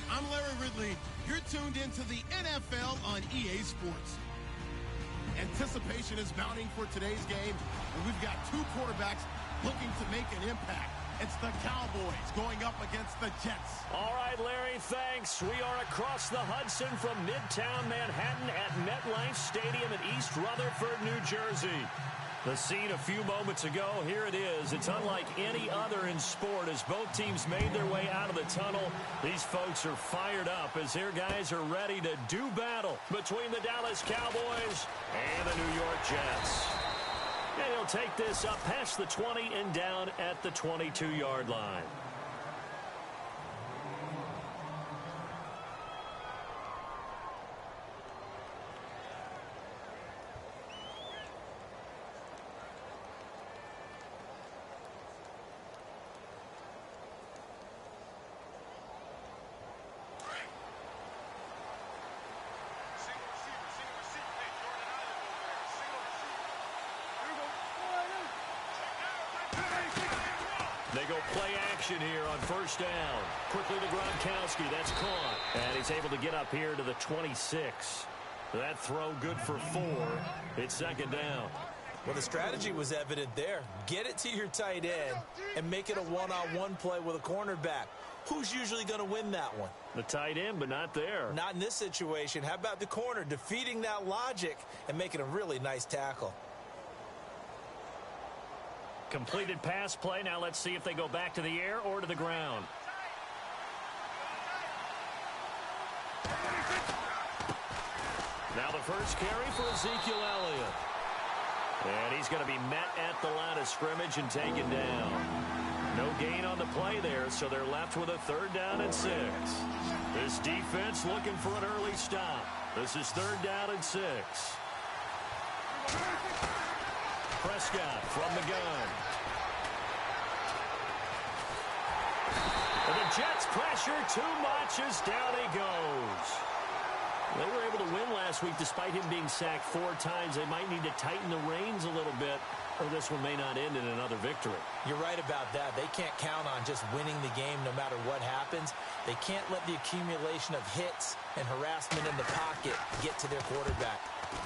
I'm Larry Ridley. You're tuned into the NFL on EA Sports. Anticipation is mounting for today's game, and we've got two quarterbacks looking to make an impact. It's the Cowboys going up against the Jets. All right, Larry, thanks. We are across the Hudson from Midtown Manhattan at MetLife Stadium in East Rutherford, New Jersey. The scene a few moments ago, here it is. It's unlike any other in sport as both teams made their way out of the tunnel. These folks are fired up as their guys are ready to do battle between the Dallas Cowboys and the New York Jets. And he'll take this up past the 20 and down at the 22-yard line. They go play action here on first down. Quickly to Gronkowski. That's caught. And he's able to get up here to the 26. That throw good for 4. It's second down. Well, the strategy was evident there. Get it to your tight end and make it a one-on-one play with a cornerback. Who's usually going to win that one? The tight end, but not there. Not in this situation. How about the corner defeating that logic and making a really nice tackle? Completed pass play. Now let's see if they go back to the air or to the ground. Now the first carry for Ezekiel Elliott. And he's going to be met at the line of scrimmage and taken down. No gain on the play there, so they're left with a third down and 6. This defense looking for an early stop. This is third down and 6. Prescott from the gun. And the Jets pressure too much as down he goes. They were able to win last week despite him being sacked 4 times. They might need to tighten the reins a little bit, or this one may not end in another victory. You're right about that. They can't count on just winning the game no matter what happens. They can't let the accumulation of hits and harassment in the pocket get to their quarterback.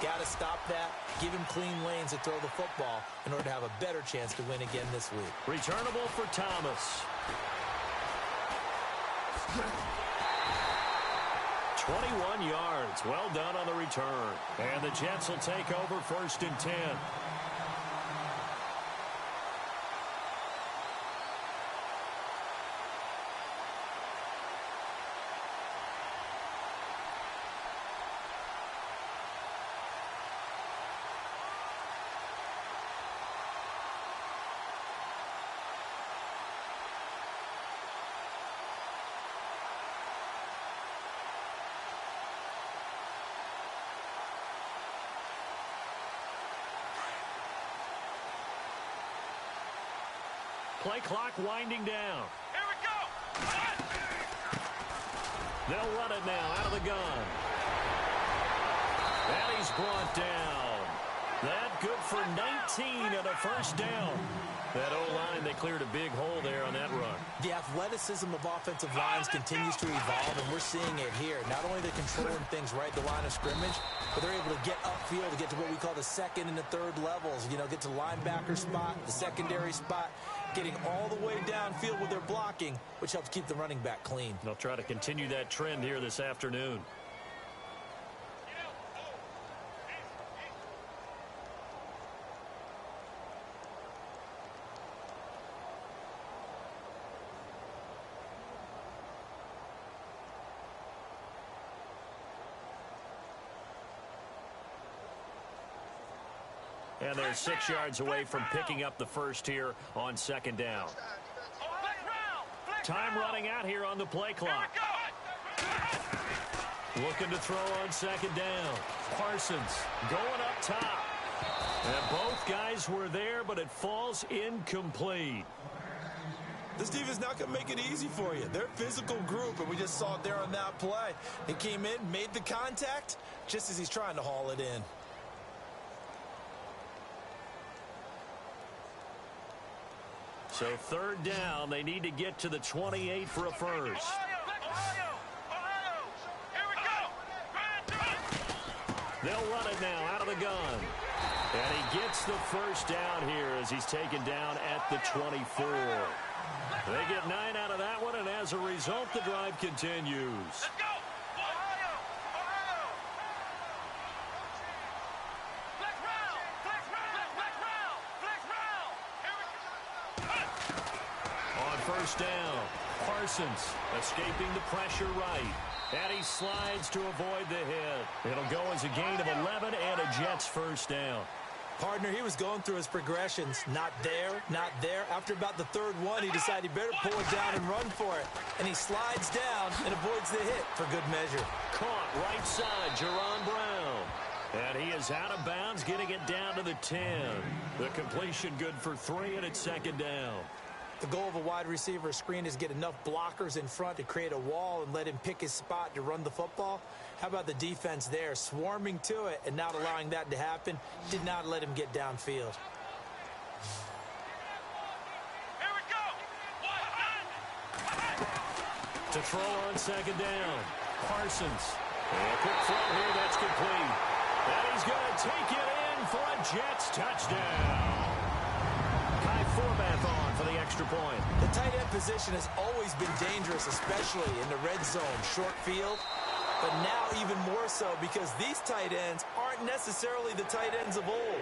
Got to stop that, give him clean lanes to throw the football in order to have a better chance to win again this week. Returnable for Thomas. 21 yards. Well done on the return. And the Jets will take over first and 10. Play clock winding down. Here we go. They'll run it now out of the gun. And he's brought down. That good for 19 and a first down. That O-line, they cleared a big hole there on that run. The athleticism of offensive lines continues to evolve, and we're seeing it here. Not only are they controlling things right at the line of scrimmage, but they're able to get upfield to get to what we call the second and the third levels. You know, get to the linebacker spot, the secondary spot, getting all the way downfield with their blocking, which helps keep the running back clean. They'll try to continue that trend here this afternoon. And they're 6 yards away from picking up the first here on second down. Time running out here on the play clock. Looking to throw on second down. Parsons going up top. And both guys were there, but it falls incomplete. This defense is not going to make it easy for you. They're a physical group, and we just saw it there on that play. He came in, made the contact, just as he's trying to haul it in. So third down, they need to get to the 28 for a first. They'll run it now out of the gun. And he gets the first down here as he's taken down at the 24. They get 9 out of that one, and as a result, the drive continues. Let's go! Ohio! Ohio! Flex round! Flex round! Flex round! Flex round! Here we go! On first down, Parsons escaping the pressure right. And he slides to avoid the hit. It'll go as a gain of 11 and a Jets first down. Partner, he was going through his progressions. Not there, not there. After about the third one, he decided he better pull it down and run for it. And he slides down and avoids the hit for good measure. Caught right side, Jerron Brown. And he is out of bounds, getting it down to the 10. The completion good for 3, and it's second down. The goal of a wide receiver screen is get enough blockers in front to create a wall and let him pick his spot to run the football. How about the defense there, swarming to it and not allowing that to happen? Did not let him get downfield. Here we go! To throw on second down, Parsons. And a quick throw here, that's complete. And he's going to take it in for a Jets touchdown. Forbath on for the extra point. The tight end position has always been dangerous, especially in the red zone, short field. But now even more so because these tight ends aren't necessarily the tight ends of old.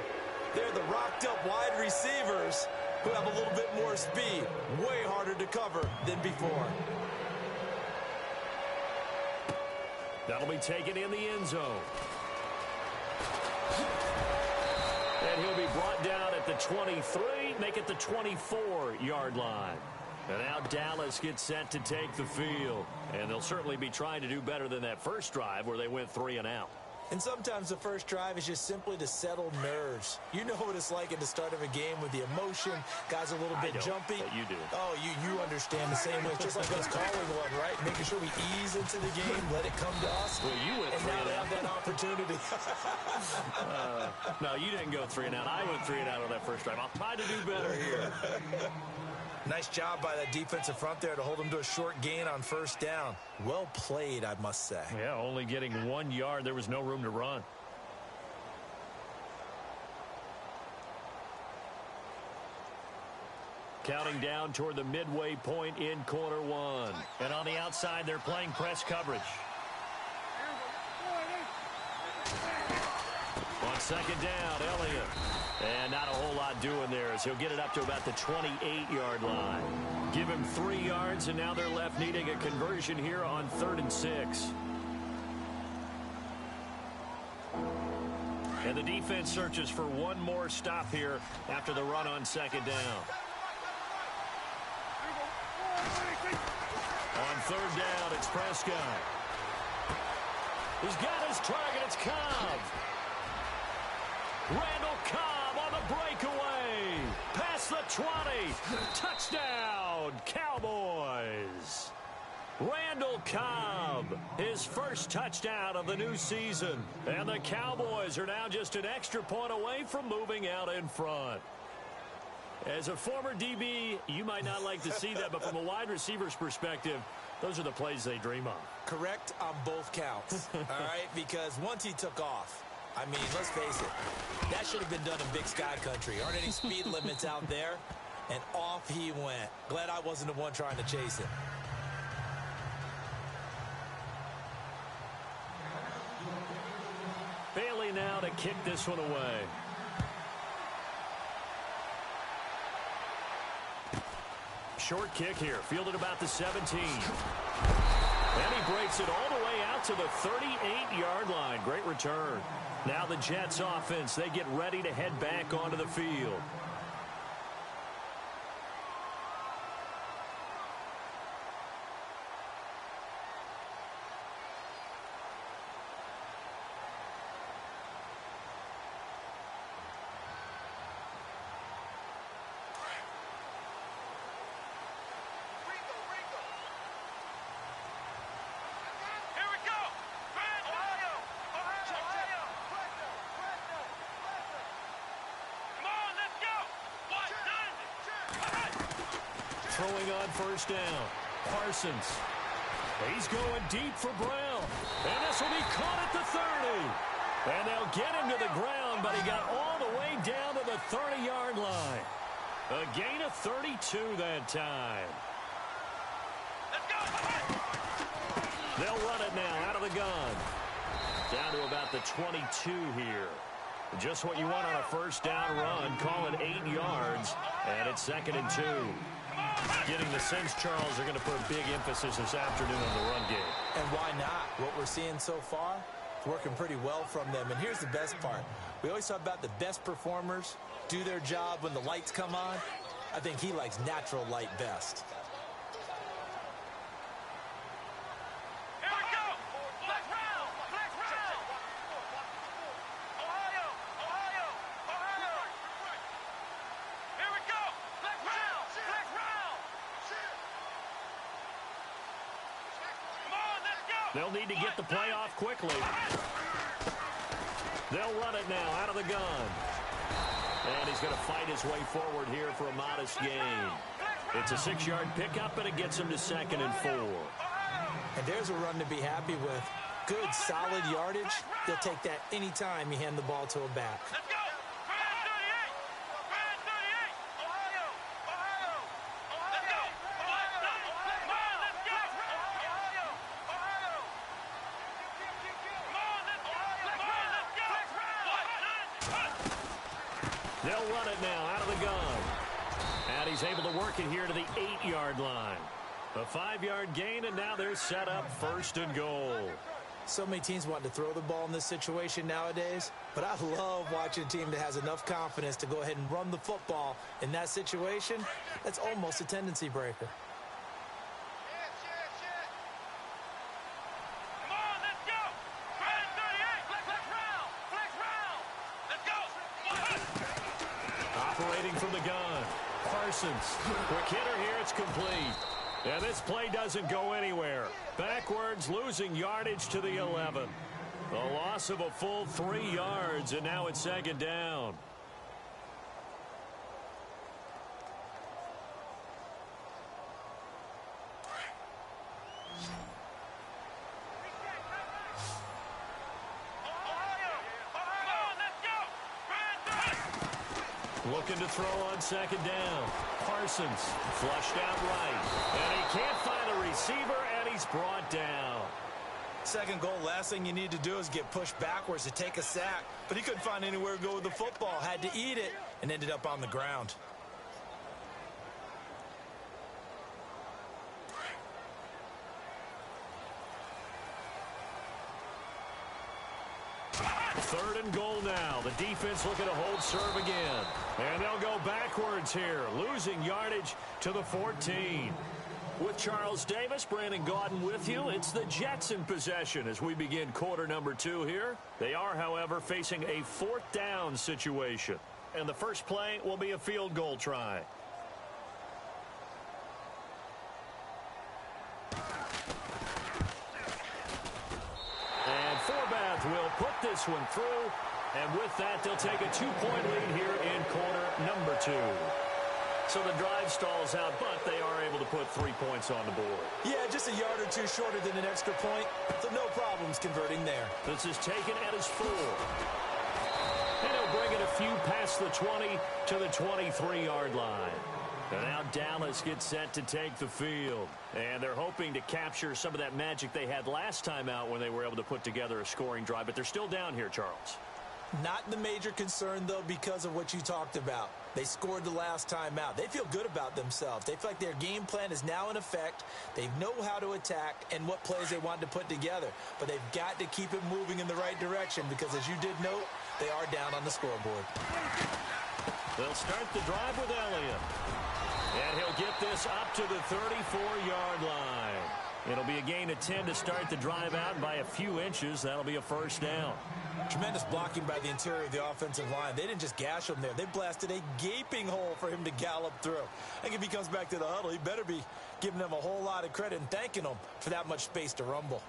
They're the rocked-up wide receivers who have a little bit more speed. Way harder to cover than before. That'll be taken in the end zone. And he'll be brought down at the 23, make it the 24-yard line. And now Dallas gets set to take the field. And they'll certainly be trying to do better than that first drive where they went 3 and out. And sometimes the first drive is just simply to settle nerves. You know what it's like at the start of a game with the emotion. Guys are a little bit jumpy. But you do. Oh, you understand the same way. It's just like us calling one, right? Making sure we ease into the game, let it come to us. Well, you went and 3 now and they out. have that opportunity. No, you didn't go 3 and out. I went 3 and out on that first drive. I'll try to do better here. Nice job by that defensive front there to hold them to a short gain on first down. Well played, I must say. Yeah, only getting 1 yard. There was no room to run. Counting down toward the midway point in quarter 1. And on the outside, they're playing press coverage. On second down, Elliott. And not a whole lot doing there as he'll get it up to about the 28-yard line. Give him 3 yards, and now they're left needing a conversion here on 3rd and 6. And the defense searches for one more stop here after the run on second down. On 3rd down, it's Prescott. He's got his target. It's Cobb. Randall Cobb on the breakaway. Past the 20. Touchdown, Cowboys. Randall Cobb, his first touchdown of the new season. And the Cowboys are now just an extra point away from moving out in front. As a former DB, you might not like to see that, but from a wide receiver's perspective, those are the plays they dream of. Correct on both counts, all right? Because once he took off, I mean, let's face it, that should have been done in Big Sky Country. Aren't any speed limits out there? And off he went. Glad I wasn't the one trying to chase him. Bailey now to kick this one away. Short kick here, fielded about the 17. And he breaks it all the way out to the 38-yard line. Great return. Now the Jets offense, they get ready to head back onto the field. Throwing on first down, Parsons. He's going deep for Brown. And this will be caught at the 30. And they'll get him to the ground, but he got all the way down to the 30-yard line. A gain of 32 that time. Let's go. They'll run it now out of the gun. Down to about the 22 here. Just what you want on a first down run. Call it 8 yards, and it's 2nd and 2. Getting the sense, Charles, are going to put a big emphasis this afternoon on the run game. And why not? What we're seeing so far, it's working pretty well from them. And here's the best part. We always talk about the best performers do their job when the lights come on. I think he likes natural light best. Here we go. Flex round. Flex round. Ohio. Ohio. Ohio. Here we go. Flex round. Flex round. Come on, let's go. They'll need to get the play off quickly. They'll run it now out of the gun. And he's going to fight his way forward here for a modest gain. It's a 6-yard pickup, and it gets him to 2nd and 4. And there's a run to be happy with. Good, solid yardage. They'll take that anytime you hand the ball to a back. Let's go. Brand 38. Brand 38. Ohio. Ohio. Let's go. Ohio. Come on, let's go. Ohio. Ohio. Come on, let's go. They'll run it now out of the gun. And he's able to work it here to the 8-yard line. A 5-yard gain, and now they're set up 1st and goal. So many teams want to throw the ball in this situation nowadays, but I love watching a team that has enough confidence to go ahead and run the football in that situation. That's almost a tendency breaker. Come on, let's go. Brand 38. Flex round. Flex round. Let's go. Operating from the gun. Parsons. Quick hitter here. It's complete. And this play doesn't go anywhere. Backwards, losing yardage to the 11. A loss of a full 3 yards, and now it's 2nd down. Looking to throw on 2nd down. Parsons flushed out right. And he can't find a receiver, and he's brought down. Second goal, last thing you need to do is get pushed backwards to take a sack. But he couldn't find anywhere to go with the football. Had to eat it and ended up on the ground. Third and goal now. The defense looking to hold serve again. And they'll go backwards here, losing yardage to the 14. With Charles Davis, Brandon Gaudin with you. It's the Jets in possession as we begin quarter number 2 here. They are, however, facing a 4th down situation. And the first play will be a field goal try. And Forbath will put this one through. And with that, they'll take a 2-point lead here in quarter number 2. So the drive stalls out, but they are able to put 3 points on the board. Yeah, just a yard or two shorter than an extra point, so no problems converting there. This is taken at his 4. And he'll bring it a few past the 20 to the 23-yard line. And now Dallas gets set to take the field. And they're hoping to capture some of that magic they had last time out when they were able to put together a scoring drive. But they're still down here, Charles. Not the major concern, though, because of what you talked about. They scored the last time out. They feel good about themselves. They feel like their game plan is now in effect. They know how to attack and what plays they want to put together. But they've got to keep it moving in the right direction because, as you did note, they are down on the scoreboard. They'll start the drive with Elliott. And he'll get this up to the 34-yard line. It'll be a gain of 10 to start the drive out. By a few inches, that'll be a first down. Tremendous blocking by the interior of the offensive line. They didn't just gash him there. They blasted a gaping hole for him to gallop through. I think if he comes back to the huddle, he better be giving them a whole lot of credit and thanking them for that much space to rumble.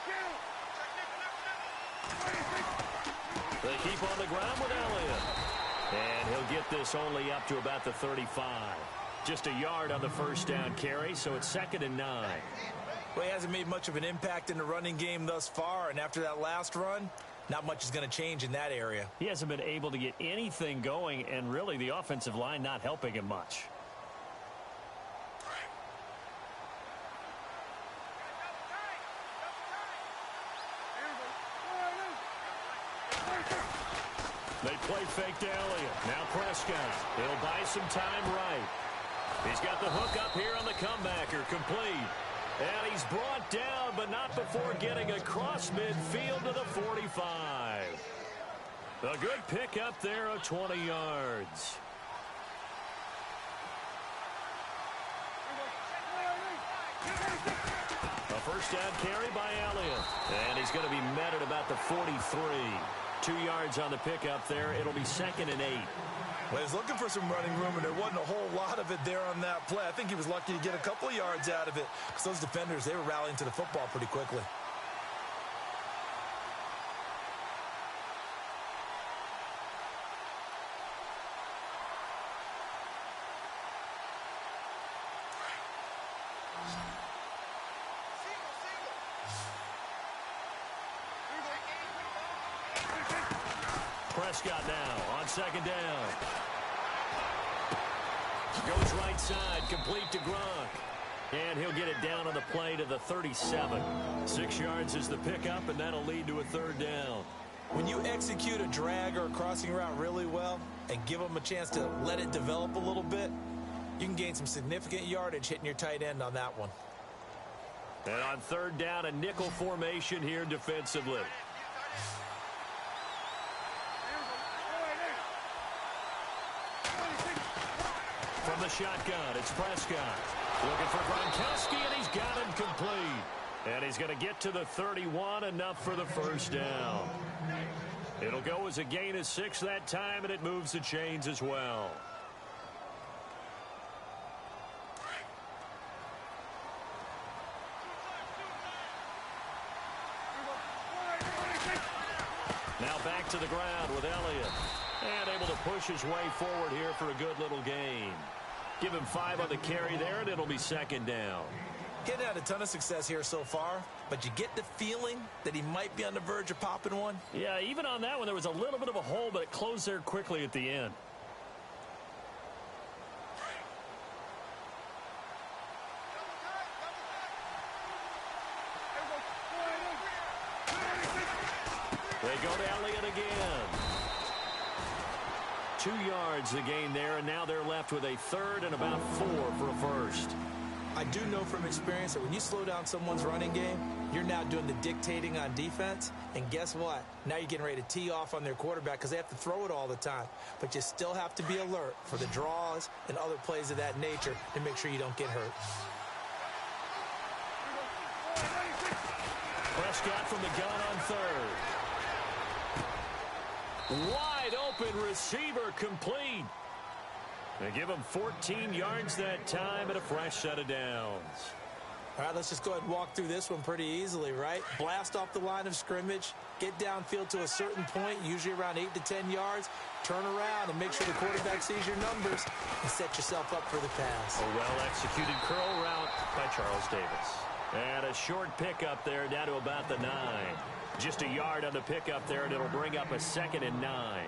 Kill. They keep on the ground with Elliott. And he'll get this only up to about the 35. Just a yard on the first down carry, so it's 2nd and 9. Well, he hasn't made much of an impact in the running game thus far, and after that last run, not much is going to change in that area. He hasn't been able to get anything going, and really the offensive line not helping him much. They play fake to Elliott. Now Prescott. He'll buy some time right. He's got the hook up here on the comebacker. Complete. And he's brought down, but not before getting across midfield to the 45. A good pick up there of 20 yards. A first down carry by Elliott. And he's going to be met at about the 43. 2 yards on the pickup there. It'll be 2nd and 8. Well, he's looking for some running room, and there wasn't a whole lot of it there on that play. I think he was lucky to get a couple of yards out of it because those defenders, they were rallying to the football pretty quickly. Prescott now on 2nd down. Goes right side, complete to Gronk. And he'll get it down on the play to the 37. 6 yards is the pickup, and that'll lead to a 3rd down. When you execute a drag or a crossing route really well and give them a chance to let it develop a little bit, you can gain some significant yardage hitting your tight end on that one. And on 3rd down, a nickel formation here defensively. From the shotgun, it's Prescott. Looking for Gronkowski, and he's got him complete. And he's going to get to the 31, enough for the first down. It'll go as a gain of 6 that time, and it moves the chains as well. Now back to the ground with Elliott. And able to push his way forward here for a good little gain. Give him 5 on the carry there, and it'll be 2nd down. He hadn't had a ton of success here so far, but you get the feeling that he might be on the verge of popping one. Yeah, even on that one, there was a little bit of a hole, but it closed there quickly at the end. They go to Elliott again. 2 yards the gain there, and now they're left with a 3rd and about 4 for a first. I do know from experience that when you slow down someone's running game, you're now doing the dictating on defense. And guess what? Now you're getting ready to tee off on their quarterback because they have to throw it all the time. But you still have to be alert for the draws and other plays of that nature to make sure you don't get hurt. Prescott from the gun on 3rd. Wide open receiver, complete. They give him 14 yards that time and a fresh set of downs. All right, let's just go ahead and walk through this one pretty easily, right? Blast off the line of scrimmage, get downfield to a certain point, usually around 8 to 10 yards, turn around and make sure the quarterback sees your numbers and set yourself up for the pass. A well-executed curl route by Charles Davis. And a short pickup there down to about the 9. Just a yard on the pickup there, and it'll bring up a 2nd and 9.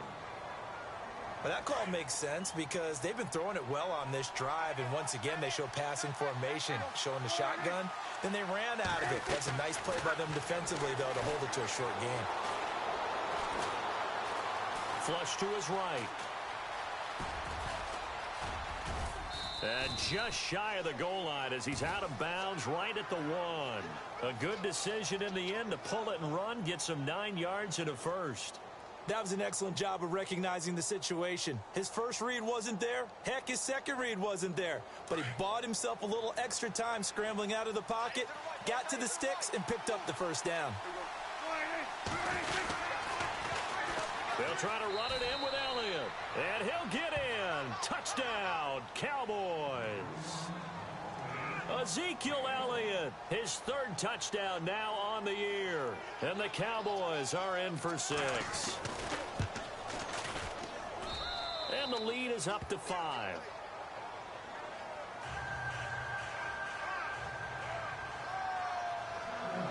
Well, that call makes sense because they've been throwing it well on this drive, and once again, they show passing formation, showing the shotgun. Then they ran out of it. That's a nice play by them defensively, though, to hold it to a short gain. Flush to his right. And just shy of the goal line as he's out of bounds right at the 1. A good decision in the end to pull it and run, get some 9 yards and a first. That was an excellent job of recognizing the situation. His first read wasn't there. Heck, his second read wasn't there. But he bought himself a little extra time scrambling out of the pocket, got to the sticks, and picked up the first down. They'll try to run it in with Elliott. And he'll get in. Touchdown, Cowboys. Ezekiel Elliott, his third touchdown now on the year. And the Cowboys are in for 6. And the lead is up to 5.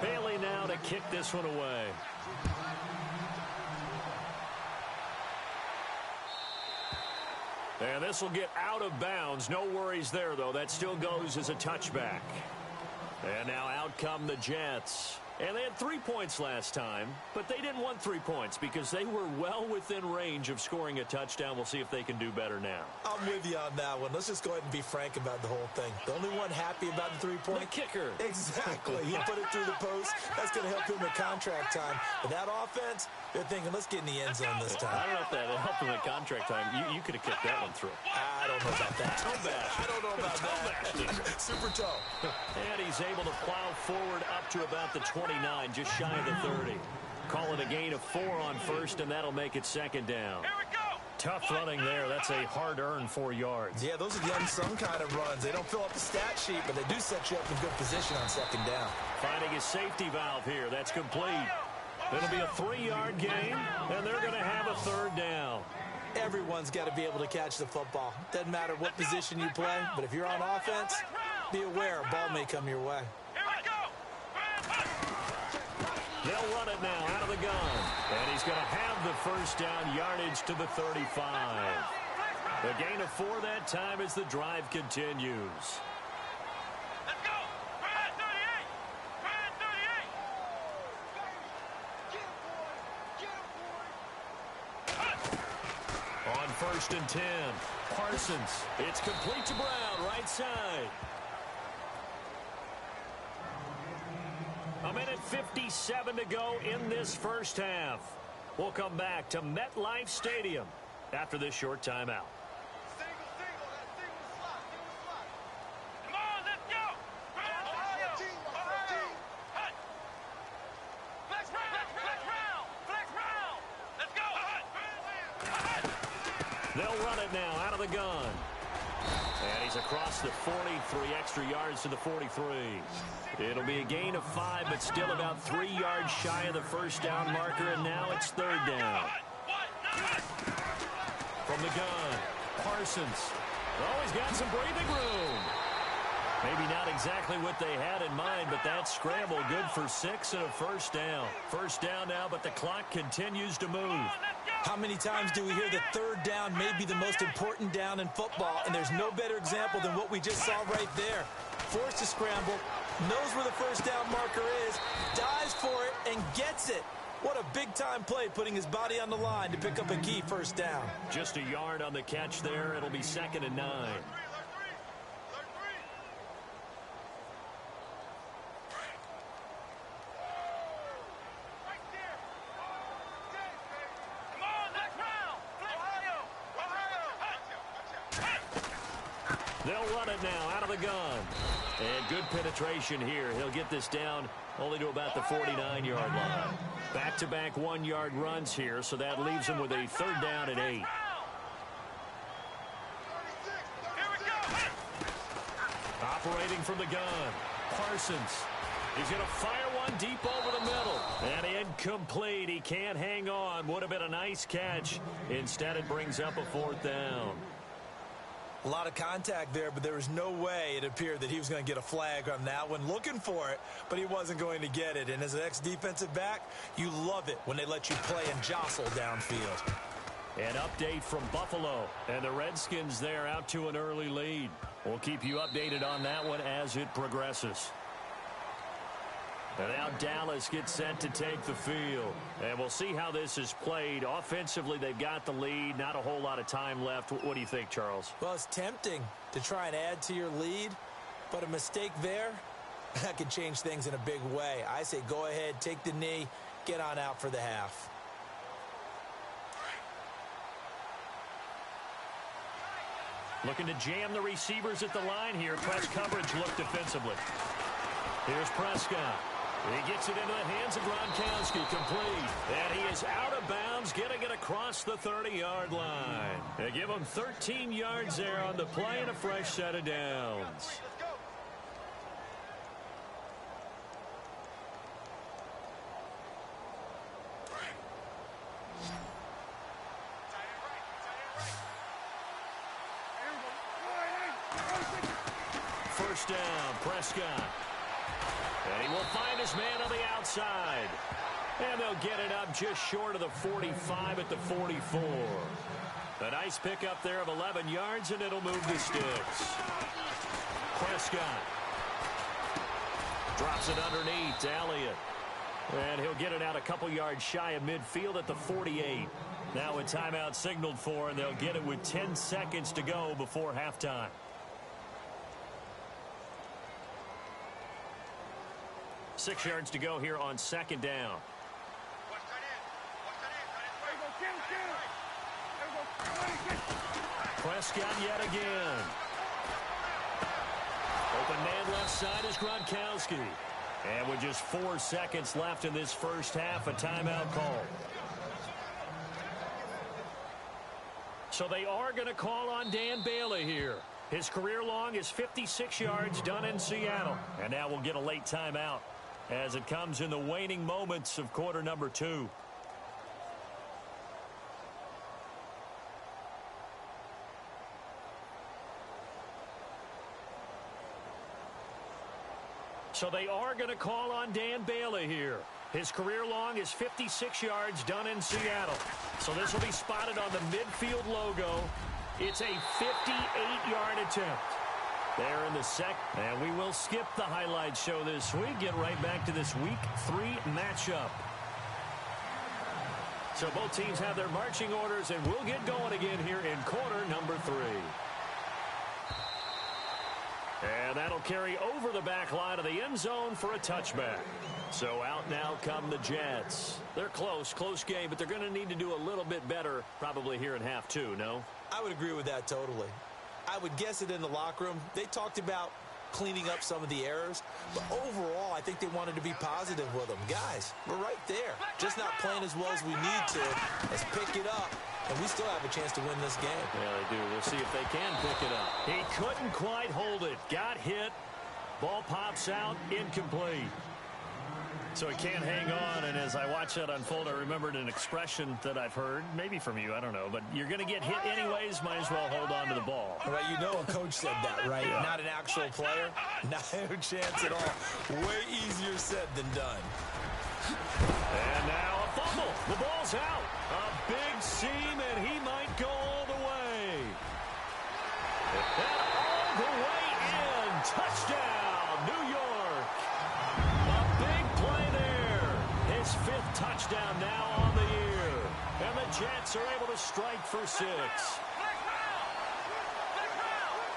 Bailey now to kick this one away. And this will get out of bounds. No worries there, though. That still goes as a touchback. And now out come the Jets. And they had 3 points last time, but they didn't want 3 points because they were well within range of scoring a touchdown. We'll see if they can do better now. I'm with you on that one. Let's just go ahead and be frank about the whole thing. The only one happy about the 3-point? The kicker. Exactly. He put it through the post. That's going to help him at contract time. But that offense, they're thinking, let's get in the end zone this time. I don't know if that helped him at contract time. You could have kicked that one through. I don't know about that. Toe bash. I don't know about that. Super toe. And he's able to plow forward up to about the 29, just shy of the 30. Call it a gain of 4 on first, and that'll make it second down. Here we go. Tough running there. That's a hard-earned 4 yards. Yeah, those are the unsung kind of runs. They don't fill up the stat sheet, but they do set you up in good position on second down. Finding his safety valve here. That's complete. It'll be a 3-yard gain, and they're going to have a third down. Everyone's got to be able to catch the football. Doesn't matter what position you play, but if you're on offense, be aware a ball may come your way. Here we go. They'll run it now out of the gun. And he's going to have the first down, yardage to the 35. The gain of 4 that time as the drive continues. Let's go. 38. 38. On first and 10, Parsons. It's complete to Brown, right side. A minute 57 to go in this first half. We'll come back to MetLife Stadium after this short timeout. Come on, let's go. Ohio. Hut. Flex round. Let's go. They'll run it now out of the gun. And he's across the 40, 3 extra yards to the 43. It'll be a gain of 5, but still about 3 yards shy of the first down marker, and now it's third down. From the gun, Parsons. Oh, he's got some breathing room. Maybe not exactly what they had in mind, but that scramble good for 6 and a first down. First down now, but the clock continues to move. How many times do we hear that third down may be the most important down in football, and there's no better example than what we just saw right there. Forced to scramble, knows where the first down marker is, dives for it, and gets it. What a big-time play, putting his body on the line to pick up a key first down. Just a yard on the catch there. It'll be 2nd and 9. They'll run it now out of the gun. And good penetration here. He'll get this down only to about the 49-yard line. Back-to-back 1-yard runs here, so that leaves him with a third down and 8. Operating from the gun, Parsons. He's going to fire one deep over the middle. And incomplete. He can't hang on. Would have been a nice catch. Instead, it brings up a 4th down. A lot of contact there, but there was no way it appeared that he was going to get a flag on that one. Looking for it, but he wasn't going to get it. And as an ex-defensive back, you love it when they let you play and jostle downfield. An update from Buffalo. And the Redskins there out to an early lead. We'll keep you updated on that one as it progresses. And now Dallas gets set to take the field. And we'll see how this is played. Offensively, they've got the lead. Not a whole lot of time left. What do you think, Charles? Well, it's tempting to try and add to your lead, but a mistake there, that could change things in a big way. I say go ahead, take the knee, get on out for the half. Looking to jam the receivers at the line here. Press coverage look defensively. Here's Prescott. He gets it into the hands of Gronkowski, complete. And he is out of bounds, getting it across the 30-yard line. They give him 13 yards there on the play and a fresh set of downs. first down. Prescott. And he will find his man on the outside. And they'll get it up just short of the 45 at the 44. A nice pickup there of 11 yards, and it'll move the sticks. Prescott drops it underneath to Elliott. And he'll get it out a couple yards shy of midfield at the 48. Now a timeout signaled for, and they'll get it with 10 seconds to go before halftime. Six yards to go here on second down. Prescott yet again. Open man left side is Gronkowski. And with just 4 seconds left in this first half, a timeout call. So they are going to call on Dan Bailey here. His career long is 56 yards done in Seattle. And now we'll get a late timeout as it comes in the waning moments of quarter number 2. So they are going to call on Dan Bailey here. His career long is 56 yards done in Seattle. So this will be spotted on the midfield logo. It's a 58-yard attempt. There in the second. And we will skip the highlight show this week. Get right back to this week 3 matchup. So both teams have their marching orders, and we'll get going again here in quarter number 3. And that'll carry over the back line of the end zone for a touchback. So out now come the Jets. They're close game, but they're going to need to do a little bit better probably here in half 2, no? I would agree with that totally. I would guess it in the locker room. They talked about cleaning up some of the errors, but overall I think they wanted to be positive with them. Guys, we're right there. Just not playing as well as we need to. Let's pick it up. And we still have a chance to win this game. Yeah, they do. We'll see if they can pick it up. He couldn't quite hold it. Got hit. Ball pops out. Incomplete. So he can't hang on. And as I watch that unfold, I remembered an expression that I've heard, maybe from you, I don't know. But you're going to get hit anyways. Might as well hold on to the ball. Right, you know a coach said that, right? Yeah. Not an actual player. No chance at all. Way easier said than done. And now a fumble. The ball's out. A big seam, and he might go all the way. And all the way in. Touchdown, New York. A big play there. His 5th touchdown now on the year. And the Jets are able to strike for 6.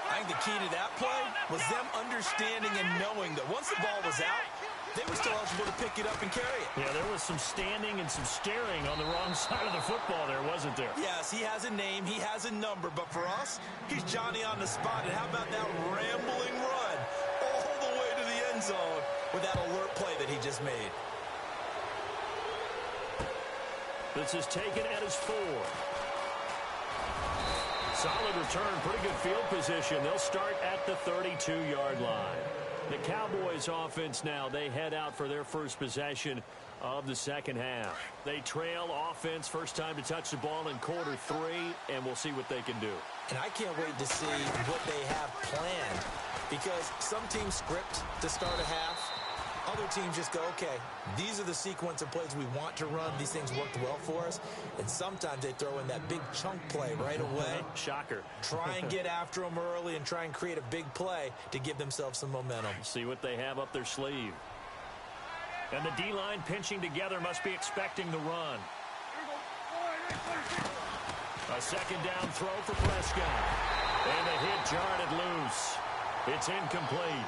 I think the key to that play was them understanding and knowing that once the ball was out, they were still eligible to pick it up and carry it. Yeah, there was some standing and some staring on the wrong side of the football there, wasn't there? Yes, he has a name, he has a number, but for us, he's Johnny on the spot. And how about that rambling run all the way to the end zone with that alert play that he just made? This is taken at his 4. Solid return, pretty good field position. They'll start at the 32-yard line. The Cowboys offense now, they head out for their first possession of the second half. They trail offense, first time to touch the ball in quarter 3, and we'll see what they can do. And I can't wait to see what they have planned, because some teams script to start a half. Other teams just go, okay, these are the sequence of plays we want to run. These things worked well for us. And sometimes they throw in that big chunk play right away. Shocker. Try and get after them early and try and create a big play to give themselves some momentum. See what they have up their sleeve. And the D-line pinching together must be expecting the run. A second down throw for Prescott. And the hit jarred it loose. It's incomplete.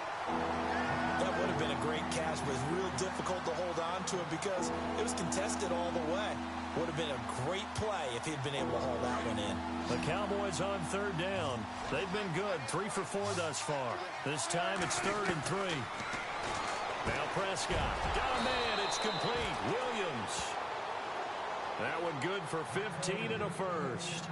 That would have been a great catch, but it's real difficult to hold on to it because it was contested all the way. Would have been a great play if he'd been able to haul that one in. The Cowboys on third down. They've been good, 3 for 4 thus far. This time it's 3rd and 3. Now Prescott. Got a man. It's complete. Williams. That one good for 15 and a first.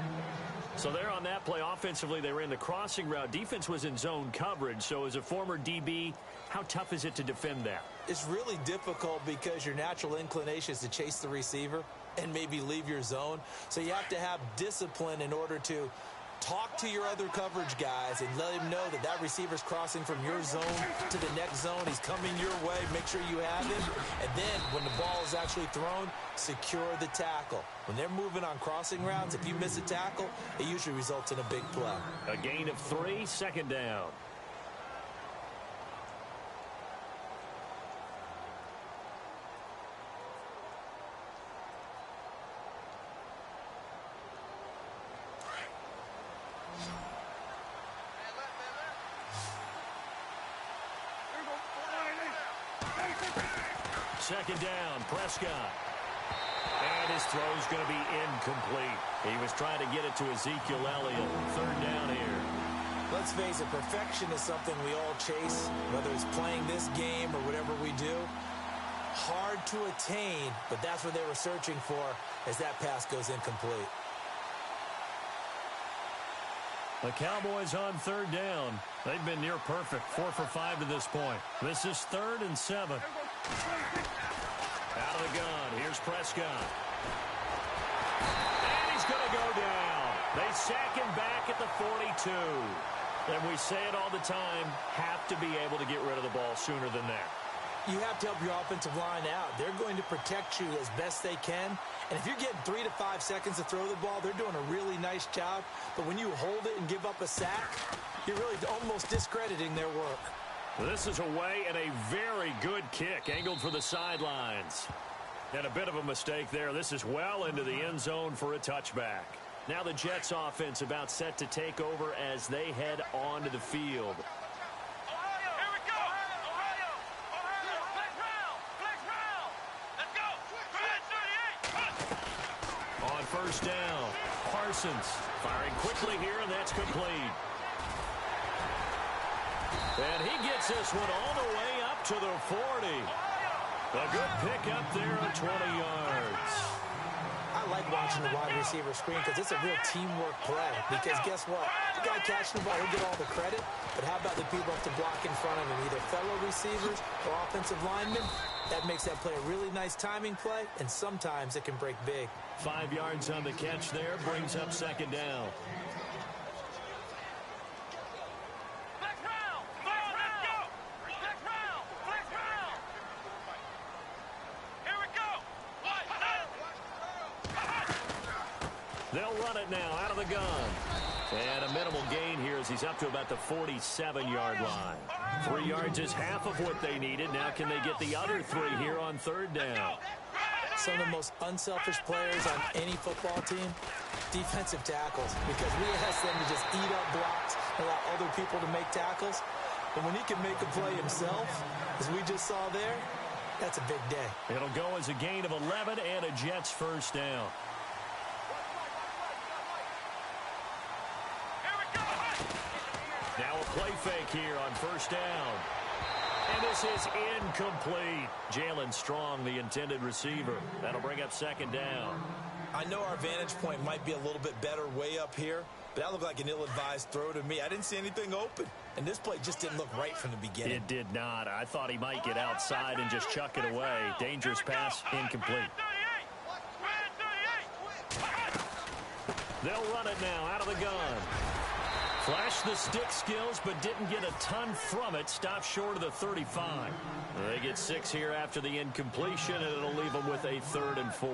So there on that play, offensively, they ran the crossing route. Defense was in zone coverage. So as a former DB, how tough is it to defend that? It's really difficult because your natural inclination is to chase the receiver and maybe leave your zone. So you have to have discipline in order to talk to your other coverage guys and let him know that that receiver's crossing from your zone to the next zone. He's coming your way. Make sure you have him. And then when the ball is actually thrown, secure the tackle. When they're moving on crossing routes, if you miss a tackle, it usually results in a big play. A gain of 3, second down. Second down, Prescott. And his throw's going to be incomplete. He was trying to get it to Ezekiel Elliott. Third down here. Let's face it, perfection is something we all chase, whether it's playing this game or whatever we do. Hard to attain, but that's what they were searching for as that pass goes incomplete. The Cowboys on third down. They've been near perfect, 4 for 5 to this point. This is 3rd and 7. Out of the gun, here's Prescott. And he's going to go down. They sack him back at the 42. And we say it all the time, have to be able to get rid of the ball sooner than that. You have to help your offensive line out. They're going to protect you as best they can. And if you're getting 3 to 5 seconds to throw the ball, they're doing a really nice job. But when you hold it and give up a sack, you're really almost discrediting their work. This is away and a very good kick, angled for the sidelines. And a bit of a mistake there. This is well into the end zone for a touchback. Now the Jets offense about set to take over as they head onto the field. On first down, Parsons firing quickly here, and that's complete. And he gets this one all the way up to the 40. A good pick up there of 20 yards. I like watching the wide receiver screen because it's a real teamwork play. Because guess what? The guy catching the ball, he'll get all the credit. But how about the people have to block in front of him, either fellow receivers or offensive linemen? That makes that play a really nice timing play, and sometimes it can break big. 5 yards on the catch there, brings up second down. They'll run it now out of the gun. And a minimal gain here as he's up to about the 47-yard line. 3 yards is half of what they needed. Now can they get the other 3 here on third down? Some of the most unselfish players on any football team, defensive tackles, because we ask them to just eat up blocks and allow other people to make tackles. But when he can make a play himself, as we just saw there, that's a big day. It'll go as a gain of 11 and a Jets first down. Now a play fake here on first down. And this is incomplete. Jalen Strong, the intended receiver. That'll bring up second down. I know our vantage point might be a little bit better way up here, but that looked like an ill-advised throw to me. I didn't see anything open. And this play just didn't look right from the beginning. It did not. I thought he might get outside and just chuck it away. Dangerous pass, incomplete. They'll run it now out of the gun. Flashed the stick skills, but didn't get a ton from it. Stopped short of the 35. They get 6 here after the incompletion, and it'll leave them with a 3rd and 4.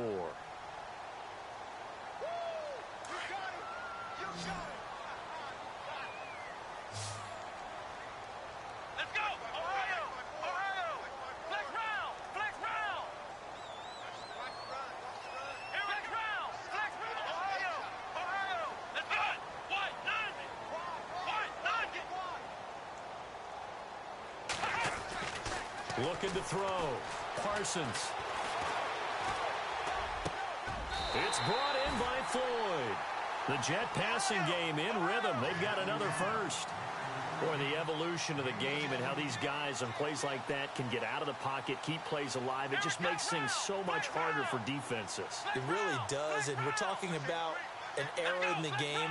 Looking to throw. Parsons. It's brought in by Floyd. The Jet passing game in rhythm. They've got another first. Boy, the evolution of the game and how these guys on plays like that can get out of the pocket, keep plays alive. It just makes things so much harder for defenses. It really does, and we're talking about an era in the game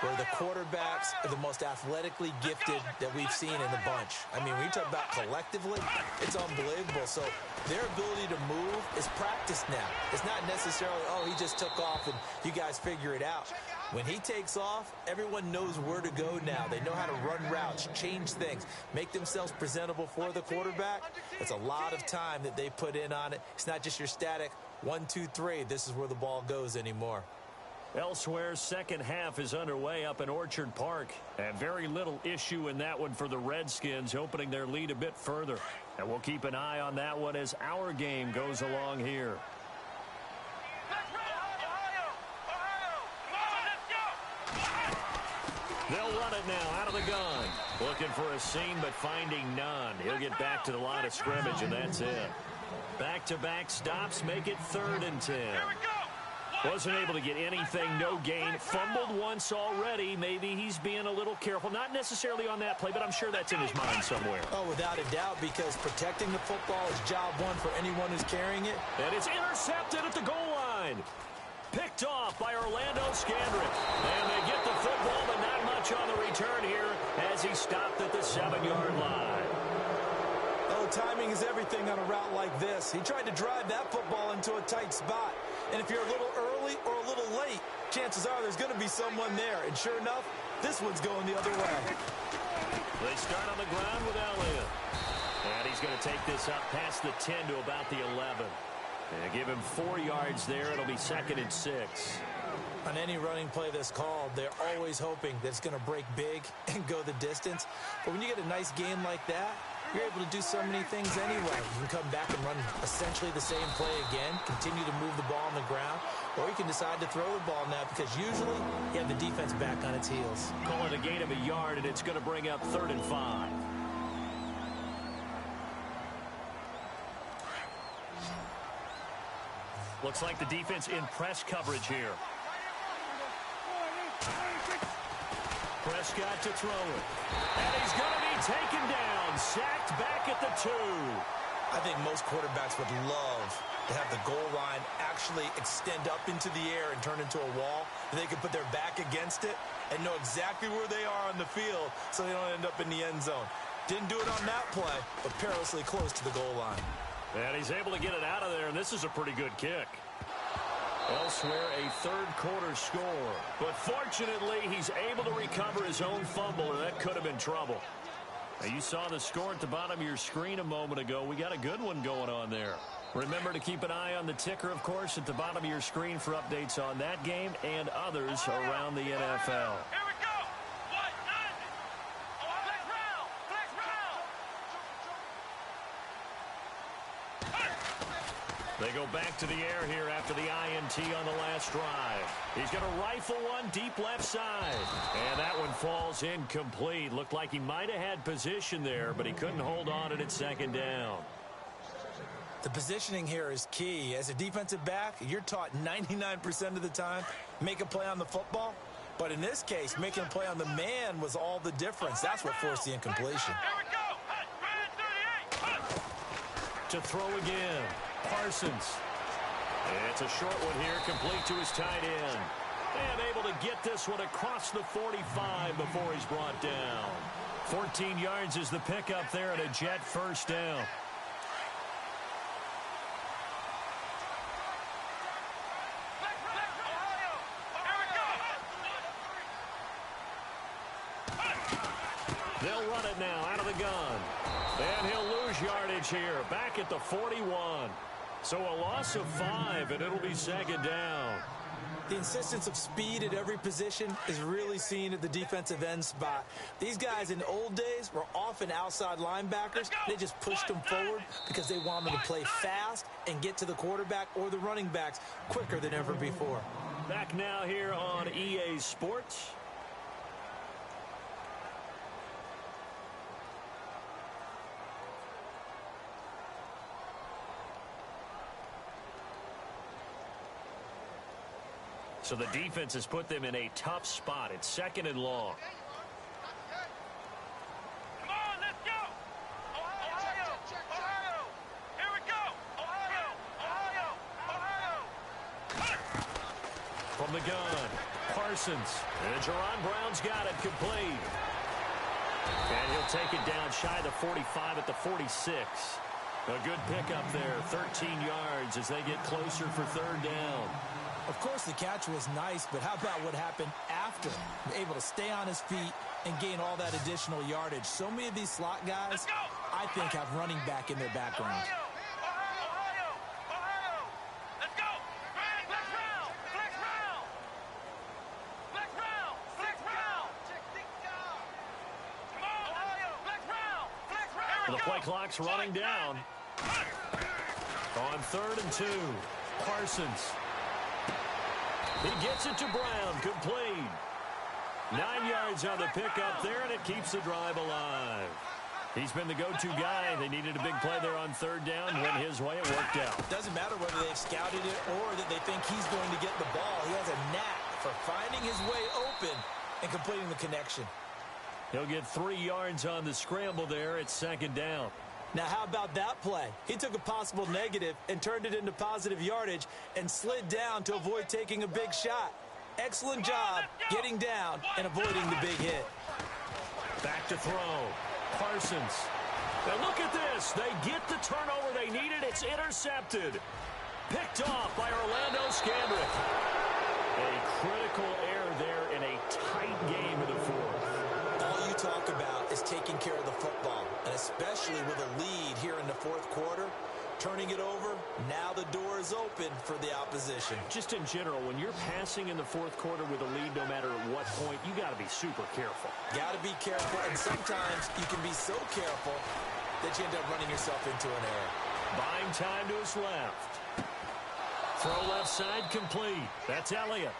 where the quarterbacks are the most athletically gifted that we've seen in the bunch. I mean, when you talk about collectively, it's unbelievable. So their ability to move is practiced now. It's not necessarily, oh, he just took off and you guys figure it out. When he takes off, everyone knows where to go now. They know how to run routes, change things, make themselves presentable for the quarterback. It's a lot of time that they put in on it. It's not just your static 1, 2, 3. This is where the ball goes anymore. Elsewhere, second half is underway up in Orchard Park. And very little issue in that one for the Redskins, opening their lead a bit further. And we'll keep an eye on that one as our game goes along here. They'll run it now out of the gun. Looking for a seam, but finding none. He'll get back to the line of scrimmage, and that's it. Back-to-back stops make it 3rd and 10. Wasn't able to get anything, no gain. Fumbled once already. Maybe he's being a little careful. Not necessarily on that play, but I'm sure that's in his mind somewhere. Oh, without a doubt, because protecting the football is job one for anyone who's carrying it. And it's intercepted at the goal line. Picked off by Orlando Scandrick. And they get the football, but not much on the return here as he stopped at the 7-yard line. Oh, timing is everything on a route like this. He tried to drive that football into a tight spot. And if you're a little early or a little late, chances are there's going to be someone there. And sure enough, this one's going the other way. They start on the ground with Elliott. And he's going to take this up past the 10 to about the 11. And give him 4 yards there. It'll be 2nd and 6. On any running play that's called, they're always hoping that it's going to break big and go the distance. But when you get a nice gain like that, you're able to do so many things anyway. You can come back and run essentially the same play again, continue to move the ball on the ground, or you can decide to throw the ball now because usually you have the defense back on its heels. Call it a gain of a yard, and it's going to bring up 3rd and 5. Looks like the defense in press coverage here. Prescott to throw it. And he's going to be taken down. Sacked back at the 2. I think most quarterbacks would love to have the goal line actually extend up into the air and turn into a wall. And they can put their back against it and know exactly where they are on the field so they don't end up in the end zone. Didn't do it on that play, but perilously close to the goal line. And he's able to get it out of there, and this is a pretty good kick. Elsewhere, a 3rd quarter score. But fortunately, he's able to recover his own fumble, and that could have been trouble. Now, you saw the score at the bottom of your screen a moment ago. We got a good one going on there. Remember to keep an eye on the ticker, of course, at the bottom of your screen for updates on that game and others around the NFL. Here we go. What? Flex round. Flex round. They go back to the air here after the INT on the last drive. He's going to rifle one deep left side. And that one falls incomplete. Looked like he might have had position there, but he couldn't hold on at 2nd down. The positioning here is key. As a defensive back, you're taught 99% of the time, make a play on the football. But in this case, making a play on the man was all the difference. That's what forced the incompletion. Here we go. Red 38. To throw again. Parsons. It's a short one here, complete to his tight end. And able to get this one across the 45 before he's brought down. 14 yards is the pickup there and a Jet 1st down. They'll run it now out of the gun. And he'll lose yardage here, back at the 41. So a loss of 5, and it'll be 2nd down. The insistence of speed at every position is really seen at the defensive end spot. These guys in the old days were often outside linebackers. They just pushed them forward because they wanted to play fast and get to the quarterback or the running backs quicker than ever before. Back now here on EA Sports. So the defense has put them in a tough spot. It's 2nd and long. Come on, let's go. Ohio. Ohio. Here we go. Ohio. Ohio. From the gun, Parsons. And Jerron Brown's got it complete. And he'll take it down shy of the 45 at the 46. A good pickup there, 13 yards as they get closer for 3rd down. Of course, the catch was nice, but how about what happened after? Able to stay on his feet and gain all that additional yardage. So many of these slot guys, I think, have running back in their background. Let's go! Flex round! Flex round! Flex round! Flex round! Come on! Ohio! Flex round! Flex round! The play clock's running down. On 3rd and 2, Parsons. He gets it to Brown, complete. 9 yards on the pickup there, and it keeps the drive alive. He's been the go-to guy. They needed a big play there on 3rd down. Went his way. It worked out. Doesn't matter whether they've scouted it or that they think he's going to get the ball. He has a knack for finding his way open and completing the connection. He'll get 3 yards on the scramble there. It's 2nd down. Now, how about that play? He took a possible negative and turned it into positive yardage and slid down to avoid taking a big shot. Excellent job getting down and avoiding the big hit. Back to throw. Parsons. Now look at this. They get the turnover they needed. It's intercepted. Picked off by Orlando Scandrick. A critical error there in a tight game in the 4th. All you talk about is taking care of the football, and especially with a lead here in the 4th quarter. Turning it over, now the door is open for the opposition. Just in general, when you're passing in the 4th quarter with a lead, no matter at what point, you got to be super careful. Got to be careful, and sometimes you can be so careful that you end up running yourself into an error. Buying time to his left. Throw left side complete. That's Elliott.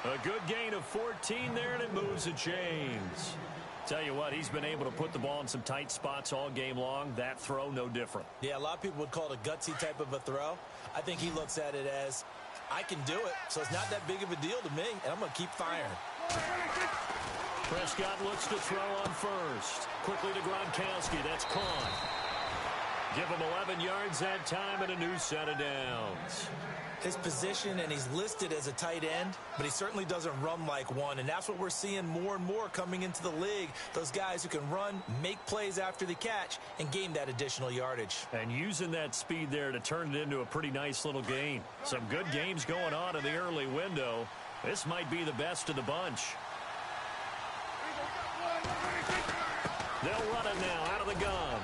A good gain of 14 there, and it moves the chains. Tell you what, he's been able to put the ball in some tight spots all game long. That throw, no different. Yeah, a lot of people would call it a gutsy type of a throw. I think he looks at it as, I can do it, so it's not that big of a deal to me, and I'm going to keep firing. Prescott looks to throw on 1st. Quickly to Gronkowski. That's caught. Give him 11 yards that time and a new set of downs. His position, and he's listed as a tight end, but he certainly doesn't run like one, and that's what we're seeing more and more coming into the league. Those guys who can run, make plays after the catch, and gain that additional yardage. And using that speed there to turn it into a pretty nice little gain. Some good games going on in the early window. This might be the best of the bunch. They'll run it now out of the gun.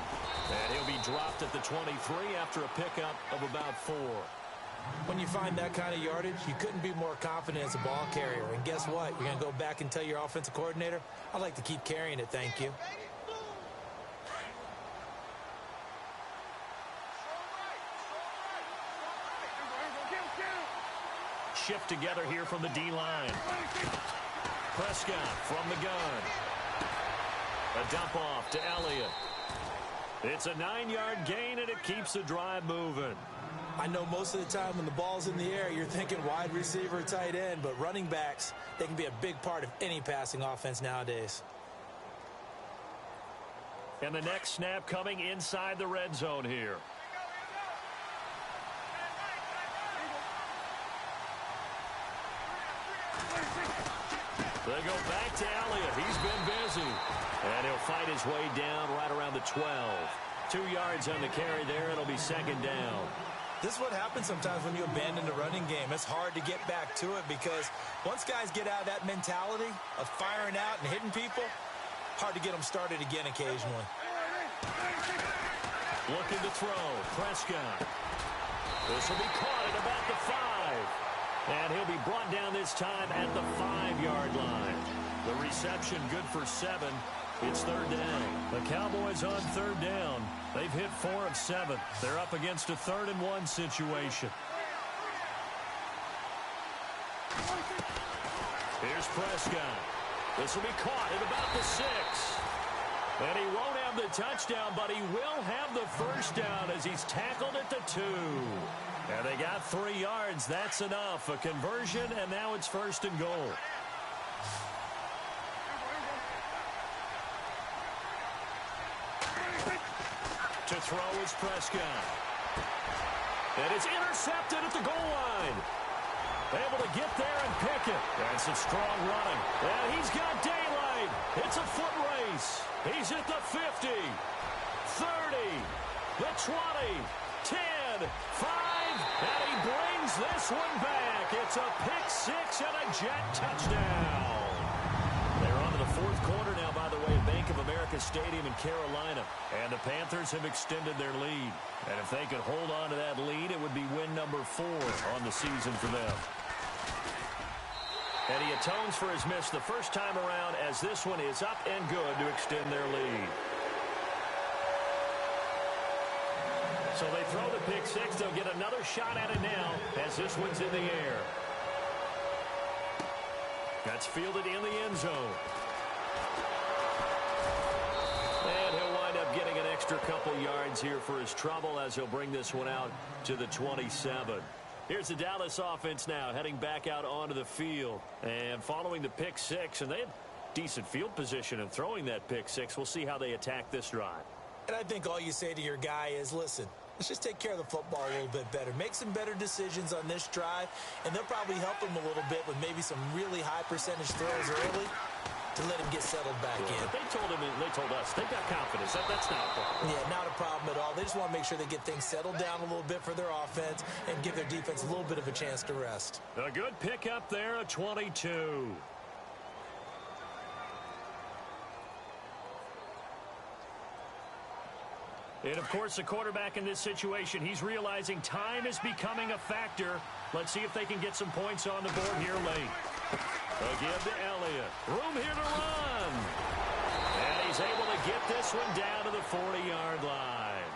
And he'll be dropped at the 23 after a pickup of about 4. When you find that kind of yardage, you couldn't be more confident as a ball carrier. And guess what? You're going to go back and tell your offensive coordinator, I'd like to keep carrying it, thank you. Shift together here from the D-line. Prescott from the gun. A dump off to Elliott. It's a 9-yard gain, and it keeps the drive moving. I know most of the time when the ball's in the air, you're thinking wide receiver, tight end, but running backs, they can be a big part of any passing offense nowadays. And the next snap coming inside the red zone here. They go back to Elliott. He's been busy. And he'll fight his way down right around the 12. 2 yards on the carry there. It'll be 2nd down. This is what happens sometimes when you abandon the running game. It's hard to get back to it because once guys get out of that mentality of firing out and hitting people, hard to get them started again occasionally. Looking to throw. Prescott. This will be caught at about the 5. And he'll be brought down this time at the 5-yard line. The reception good for 7. It's 3rd down. The Cowboys on 3rd down. They've hit 4 of 7. They're up against a 3rd and 1 situation. Here's Prescott. This will be caught at about the 6. And he won't have the touchdown, but he will have the first down as he's tackled at the 2. And they got 3 yards. That's enough. A conversion, and now it's 1st and goal. To throw is Prescott. And it's intercepted at the goal line. Able to get there and pick it. That's some strong running. And he's got daylight. It's a foot race. He's at the 50, 30, the 20, 10, 5, and he brings this one back. It's a pick six and a jet touchdown. They're on to the fourth quarter now, by the way, at Bank of America Stadium in Carolina. And the Panthers have extended their lead. And if they could hold on to that lead, it would be win number 4 on the season for them. And he atones for his miss the first time around, as this one is up and good to extend their lead. So they throw the pick six. They'll get another shot at it now as this one's in the air. That's fielded in the end zone. And he'll wind up getting an extra couple yards here for his trouble as he'll bring this one out to the 27. Here's the Dallas offense now heading back out onto the field. And following the pick six, and they had decent field position in throwing that pick six. We'll see how they attack this drive. And I think all you say to your guy is, listen, let's just take care of the football a little bit better. Make some better decisions on this drive, and they'll probably help him a little bit with maybe some really high percentage throws early to let him get settled back in. But they told us, they've got confidence. That's not a problem. Yeah, not a problem at all. They just want to make sure they get things settled down a little bit for their offense and give their defense a little bit of a chance to rest. A good pickup there, a 22. And, of course, the quarterback in this situation, he's realizing time is becoming a factor. Let's see if they can get some points on the board here late. A give to Elliott. Room here to run. And he's able to get this one down to the 40-yard line.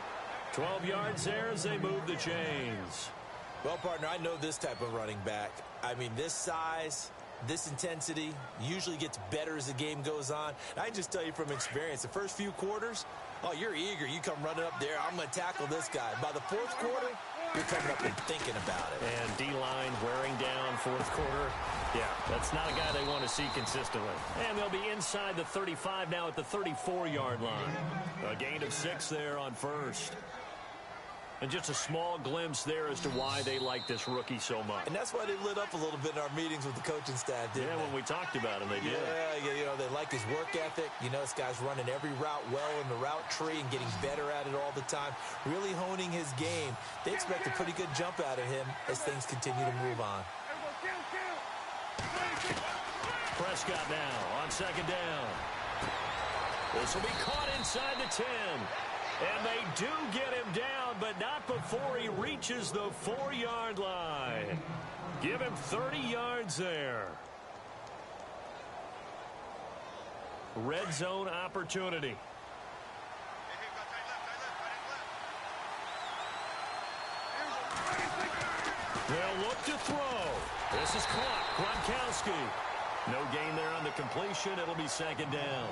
12 yards there as they move the chains. Well, partner, I know this type of running back. I mean, this size, this intensity usually gets better as the game goes on. And I just tell you from experience, the first few quarters, oh, you're eager. You come running up there. I'm going to tackle this guy. By the fourth quarter, you're coming up and thinking about it. And D-line wearing down fourth quarter. Yeah, that's not a guy they want to see consistently. And they'll be inside the 35 now at the 34-yard line. A gain of 6 there on first. And just a small glimpse there as to why they like this rookie so much. And that's why they lit up a little bit in our meetings with the coaching staff, didn't they? When we talked about him, they did. Yeah, you know, they like his work ethic. You know, this guy's running every route well in the route tree and getting better at it all the time, really honing his game. They expect a pretty good jump out of him as things continue to move on. Prescott now on second down. This will be caught inside the 10. And they do get him down, but not before he reaches the 4-yard line. Give him 30 yards there. Red zone opportunity. They'll look to throw. This is caught. Gronkowski. No gain there on the completion. It'll be second down.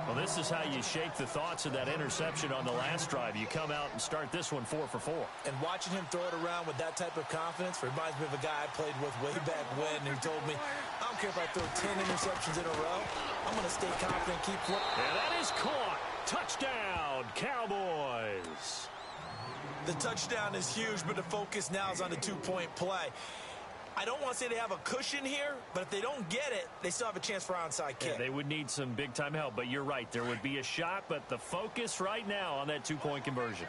Well, this is how you shake the thoughts of that interception on the last drive. You come out and start this one 4 for 4. And watching him throw it around with that type of confidence reminds me of a guy I played with way back when who told me, I don't care if I throw 10 interceptions in a row. I'm going to stay confident, keep flipping. And that is caught. Touchdown, Cowboys. The touchdown is huge, but the focus now is on the two-point play. I don't want to say they have a cushion here, but if they don't get it, they still have a chance for onside kick. Yeah, they would need some big-time help, but you're right. There would be a shot, but the focus right now on that two-point conversion.